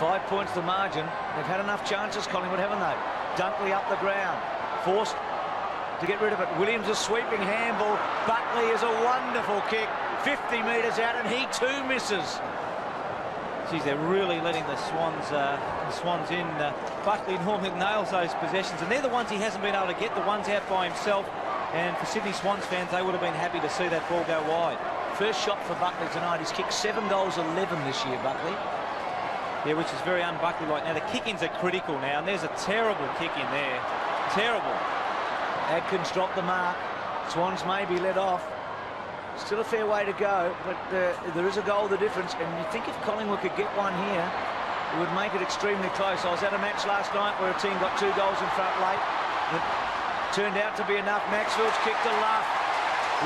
5 points the margin. They've had enough chances, Collingwood, haven't they? Dunkley up the ground, forced to get rid of it. Williams a sweeping handball. Buckley is a wonderful kick, 50 metres out, and he too misses. Geez, they're really letting the Swans in. Buckley normally nails those possessions, and they're the ones he hasn't been able to get, the ones out by himself. And for Sydney Swans fans, they would have been happy to see that ball go wide. First shot for Buckley tonight. He's kicked 7 goals, 11 this year, Buckley. Yeah, which is very un-Buckley-like. Now, the kick-ins are critical now, and there's a terrible kick-in there. Terrible. Adkins dropped the mark. Swans may be let off. Still a fair way to go, but there is a goal the difference, and you think if Collingwood could get one here, it would make it extremely close. I was at a match last night where a team got 2 goals in front late. It turned out to be enough. Maxwell's kicked to Luff.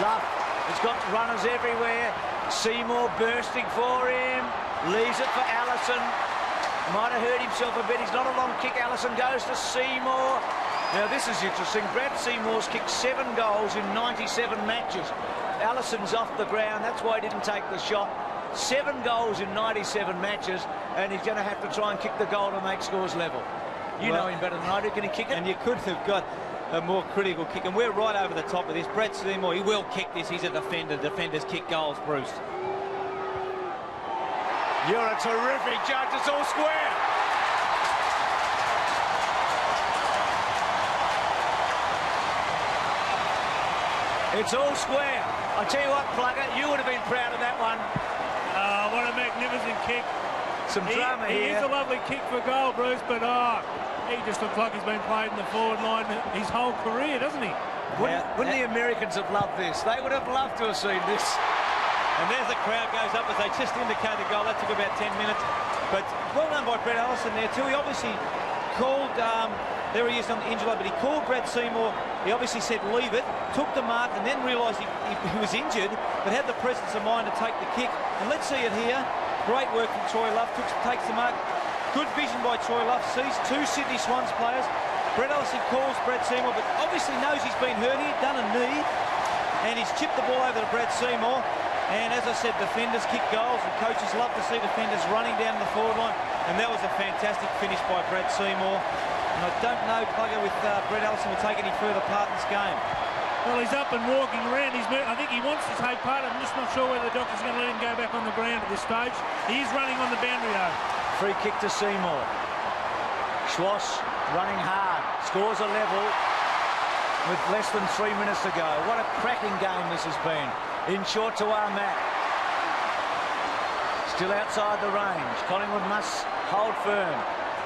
Luff has got runners everywhere. Seymour bursting for him. Leaves it for Allison. Might have hurt himself a bit. He's not a long kick. Allison goes to Seymour. Now this is interesting. Brad Seymour's kicked 7 goals in 97 matches. Allison's off the ground. That's why he didn't take the shot. 7 goals in 97 matches, and he's going to have to try and kick the goal to make scores level. You know him better than I do. Can he kick it? And you could have got a more critical kick, and we're right over the top of this. Brad Seymour, he will kick this. He's a defender. Defenders kick goals, Bruce. You're a terrific judge. It's all square. It's all square. I tell you what, Plugger, you would have been proud of that one. What a magnificent kick. Some drama he here. He is a lovely kick for goal, Bruce, but he just looks like he's been played in the forward line his whole career, doesn't he? Wouldn't the Americans have loved this? They would have loved to have seen this. And there's the crowd goes up as they just indicate the goal. That took about 10 minutes. But well done by Brett Allison there too. He obviously called, there he is on the injury line, but he called Brad Seymour. He obviously said leave it, took the mark, and then realised he was injured, but had the presence of mind to take the kick. And let's see it here. Great work from Troy Luff, takes the mark. Good vision by Troy Luff, sees 2 Sydney Swans players. Brett Allison calls Brad Seymour, but obviously knows he's been hurt. He'd done a knee, and he's chipped the ball over to Brad Seymour. And as I said, defenders kick goals, and coaches love to see defenders running down the forward line. And that was a fantastic finish by Brad Seymour. And I don't know, Plugger, with Brett Allison will take any further part in this game. Well, he's up and walking around. I think he wants to take part. I'm just not sure whether the doctor's going to let him go back on the ground at this stage. He is running on the boundary, though. Free kick to Seymour. Schwass running hard. Scores a level with less than 3 minutes to go. What a cracking game this has been. In short to Armat. Still outside the range. Collingwood must hold firm.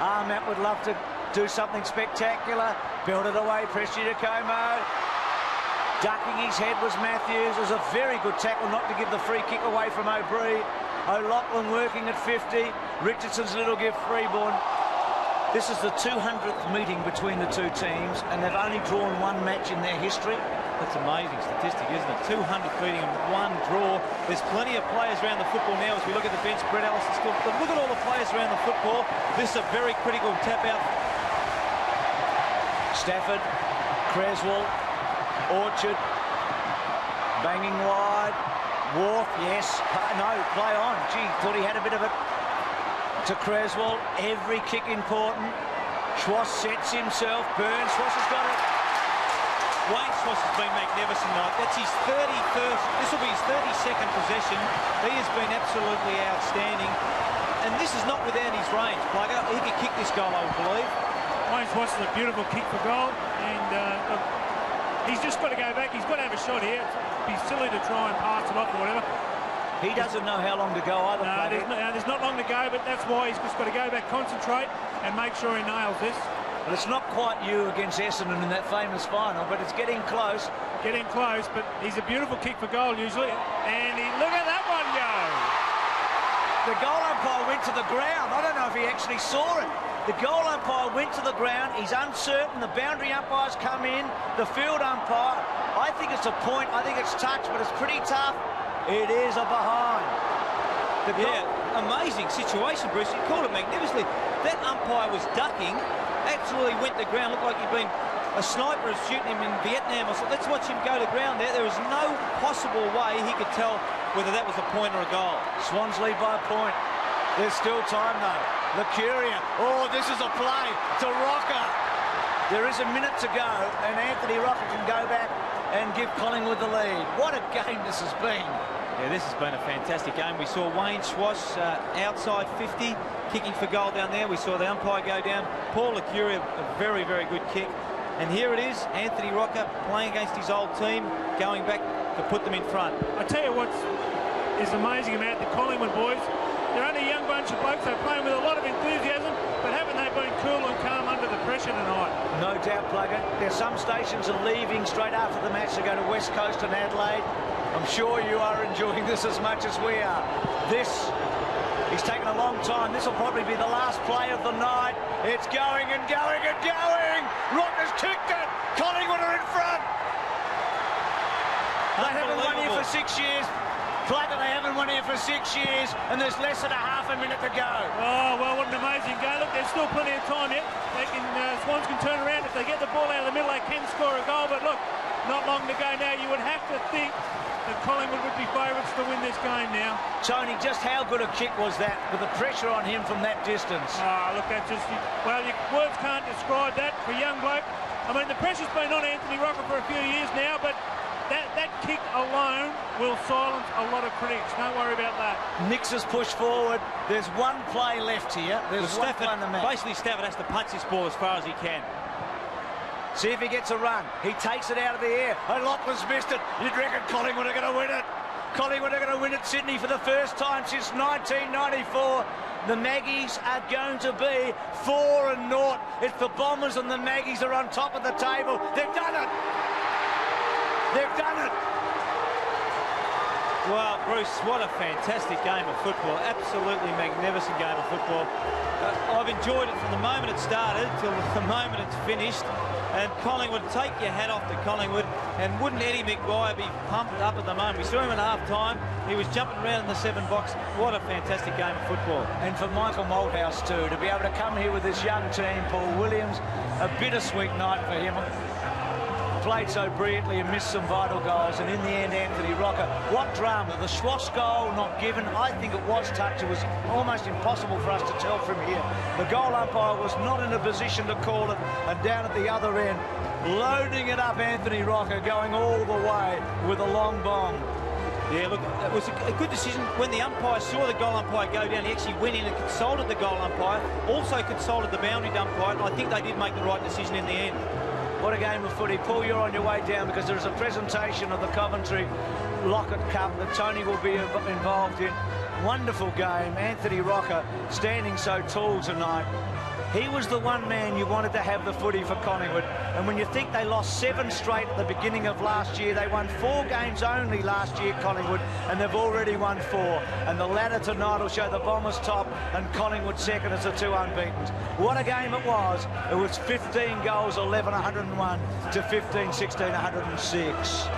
Armat would love to do something spectacular. Build it away, Presti to Como. Ducking his head was Matthews. It was a very good tackle not to give the free kick away from O'Brien. O'Loughlin working at 50. Richardson's little gift, Freeborn. This is the 200th meeting between the 2 teams, and they've only drawn 1 match in their history. That's an amazing statistic, isn't it? 200th meeting and 1 draw. There's plenty of players around the football now as we look at the bench. Brett Allison still, but look at all the players around the football. This is a very critical tap out. Stafford, Creswell, Orchard, banging wide. Wharf, yes. No, play on. Gee, thought he had a bit of it. To Creswell, every kick important. Schwass sets himself. Burns, Schwass has got it. Wayne Schwass has been magnificent tonight. That's his 31st, this will be his 32nd possession. He has been absolutely outstanding. And this is not without his range, Plugger. He could kick this goal, I would believe. Wayne Schwass is a beautiful kick for goal, and he's just got to go back. He's got to have a shot here. It'd be silly to try and pass it off or whatever. He doesn't know how long to go either. No, there's not long to go, but that's why he's just got to go back, concentrate, and make sure he nails this. Well, it's not quite you against Essendon in that famous final, but it's getting close. Getting close, but he's a beautiful kick for goal usually. And look at that one go! The goal umpire went to the ground. I don't know if he actually saw it. The goal umpire went to the ground. He's uncertain. The boundary umpires come in. The field umpire. I think it's a point. I think it's touch, but it's pretty tough. It is a behind. Yeah, amazing situation, Bruce. You called it magnificently. That umpire was ducking, absolutely went to the ground. Looked like he'd been a sniper shooting him in Vietnam or something. Let's watch him go to ground there. There was no possible way he could tell whether that was a point or a goal. Swans lead by a point. There's still time, though. Lucuria. Oh, this is a play to Rocca. There is a minute to go, and Anthony Rocca can go back and give Collingwood the lead. What a game this has been. Yeah, this has been a fantastic game. We saw Wayne Schwass outside 50, kicking for goal down there. We saw the umpire go down. Paul Lucuria, a very, very good kick. And here it is, Anthony Rocca playing against his old team, going back to put them in front. I tell you what is amazing about the Collingwood boys. They're only a young bunch of blokes. They're playing with a lot of enthusiasm, but haven't they been cool and calm under the pressure tonight? No doubt, Plugger. There's some stations are leaving straight after the match to go to West Coast and Adelaide. I'm sure you are enjoying this as much as we are. This is taking a long time. This will probably be the last play of the night. It's going and going and going. Rocca's kicked it. Collingwood are in front. They haven't won here for 6 years. Plugger, they haven't won here for 6 years, and there's less than a half a minute to go. Oh, well, what an amazing game. Look, there's still plenty of time yet. They can, Swans can turn around. If they get the ball out of the middle, they can score a goal. But look, not long to go now. You would have to think that Collingwood would be favourites to win this game now. Tony, just how good a kick was that with the pressure on him from that distance? Oh, look, that's just, well, your words can't describe that for a young bloke. I mean, the pressure's been on Anthony Rocca for a few years now, but that kick alone will silence a lot of critics. Don't worry about that. Nix has pushed forward. There's one play left here. There's one play in the match. Basically, Stafford has to punch this ball as far as he can. See if he gets a run. He takes it out of the air. O'Loughlin's missed it. You'd reckon Collingwood are going to win it. Collingwood are going to win at Sydney for the first time since 1994. The Maggies are going to be 4-0. It's the Bombers and the Maggies are on top of the table. They've done it. They've done it. Well, Bruce, what a fantastic game of football. Absolutely magnificent game of football. I've enjoyed it from the moment it started till the moment it's finished. And Collingwood, take your hat off to Collingwood. And wouldn't Eddie McGuire be pumped up at the moment? We saw him at half-time. He was jumping around in the 7-box. What a fantastic game of football. And for Michael Malthouse too, to be able to come here with this young team, Paul Williams, a bittersweet night for him. Played so brilliantly and missed some vital goals, and in the end Anthony Rocca, what drama. The Schwass goal not given. I think it was touch. It was almost impossible for us to tell from here. The goal umpire was not in a position to call it, and down at the other end, loading it up, Anthony Rocca going all the way with a long bomb. Yeah, look, it was a good decision. When the umpire saw the goal umpire go down, he actually went in and consulted the goal umpire, also consulted the boundary umpire, and I think they did make the right decision in the end. What a game of footy. Paul, you're on your way down because there is a presentation of the Coventry Lockett Cup that Tony will be involved in. Wonderful game. Anthony Rocca standing so tall tonight. He was the one man you wanted to have the footy for Collingwood. And when you think they lost 7 straight at the beginning of last year, they won 4 games only last year, Collingwood, and they've already won 4. And the ladder tonight will show the Bombers top and Collingwood second as the 2 unbeaten. What a game it was. It was 15 goals, 11, 101 to 15, 16, 106.